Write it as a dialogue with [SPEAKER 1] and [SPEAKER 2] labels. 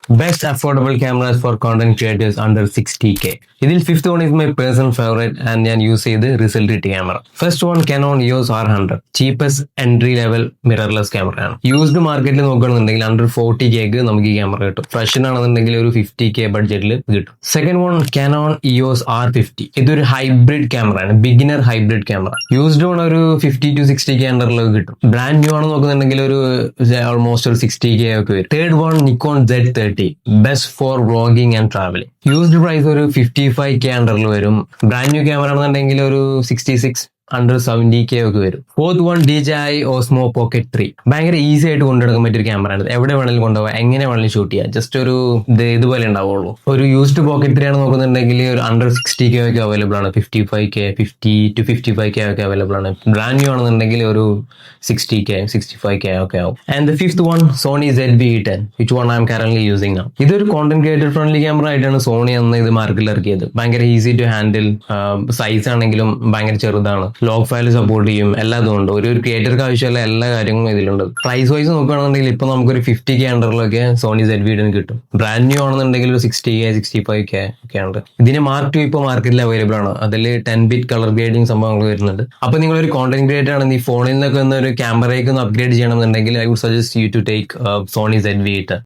[SPEAKER 1] Best affordable cameras for content creators under 60k. ഇതിൽ fifth one is my personal favourite and ഞാൻ use ചെയ്ത് result കിട്ടിയ camera. First one Canon EOS R100, cheapest entry level mirrorless ക്യാമറയാണ്. Used മാർക്കറ്റിൽ നോക്കുകയാണെന്നുണ്ടെങ്കിൽ under 40k നമുക്ക് ഈ camera കിട്ടും. ഫ്രഷ് ആണെന്നുണ്ടെങ്കിൽ ഒരു 50k ബഡ്ജറ്റിൽ കിട്ടും. Second one Canon EOS R50. ഇതൊരു ഹൈബ്രിഡ് ക്യാമറയാണ്, beginner hybrid camera. Used one ഒരു 50 to 60k അണ്ടറിലൊക്കെ കിട്ടും. ബ്രാൻഡ് ന്യൂ ആണെന്ന് നോക്കുന്നുണ്ടെങ്കിൽ ഒരു ഓൾമോസ്റ്റ് ഒരു 60k ഒക്കെ വരും. Third one Nikon Z30, best for vlogging and travelling. Used price ഒരു 55k അണ്ടറിൽ വരും. ബ്രാൻഡ് ന്യൂ ക്യാമറ ആണെന്നുണ്ടെങ്കിൽ ഒരു 66 അണ്ടർ 70k ഒക്കെ വരും. Fourth one DJI Osmo Pocket 3. ഭയങ്കര ഈസി ആയിട്ട് കൊണ്ടുനടക്കാൻ പറ്റിയൊരു ക്യാമറയാണ്. എവിടെ വേണമെങ്കിലും കൊണ്ടുപോകാം, എങ്ങനെ വേണമെങ്കിലും ഷൂട്ട് ചെയ്യാം. ജസ്റ്റ് ഒരു ഇതുപോലെ ഉണ്ടാവുള്ളൂ. ഒരു യൂസ്ഡ് Pocket 3 ആണ് നോക്കുന്നുണ്ടെങ്കിൽ ഒരു അണ്ടർ 60k ഒക്കെ അവൈലബിൾ ആണ്. 55k 50 to 55k ഒക്കെ അവൈലബിൾ ആണ്. ബ്രാൻഡ് ന്യൂ ആണെന്നുണ്ടെങ്കിൽ ഒരു 60k 65k ഒക്കെ ആവും. And the fifth one Sony ZV-E10, which one I am currently using now. ഇതൊരു കോണ്ടന്റ് ക്രിയേറ്റർ ഫ്രണ്ട്ലി ക്യാമറ ആയിട്ടാണ് സോണി അന്ന് ഇത് മാർക്കറ്റിൽ ഇറക്കിയത്. ഭയങ്കര ഈസി ടു ഹാൻഡിൽ, സൈസ് ആണെങ്കിലും ഭയങ്കര ചെറുതാണ്, ലോഗ് ഫയൽ സപ്പോർട്ട് ചെയ്യും, എല്ലാതും ഉണ്ട്. ഒരു ക്രിയേറ്റർക്ക് ആവശ്യമുള്ള എല്ലാ കാര്യങ്ങളും ഇതിലുണ്ട്. പ്രൈസ് വൈസ് നോക്കുകയാണെന്നുണ്ടെങ്കിൽ ഇപ്പൊ നമുക്കൊരു 50k അണ്ടറിലൊക്കെ സോണി ZV-E10 കിട്ടും. ബ്രാൻഡ് ന്യൂ ആണെന്നുണ്ടെങ്കിൽ ഒരു 60k 65k ഒക്കെ ഉണ്ട്. ഇതിന് Mark II ഇപ്പോൾ മാർക്കറ്റിൽ അവൈലബിൾ ആണ്. അതിൽ 10-bit കളർ ഗ്രേഡിംഗ് സംഭവങ്ങൾ വരുന്നുണ്ട്. അപ്പൊ നിങ്ങളൊരു കോണ്ടന്റ് ക്രിയേറ്റർ ആണ്, ഈ ഫോണിൽ നിന്നൊക്കെ ഒന്ന് ഒരു ക്യാമറയ്ക്ക് ഒന്ന് അപ്ഗ്രേഡ് ചെയ്യണമെന്നുണ്ടെങ്കിൽ I would suggest you to take Sony ZV-E10.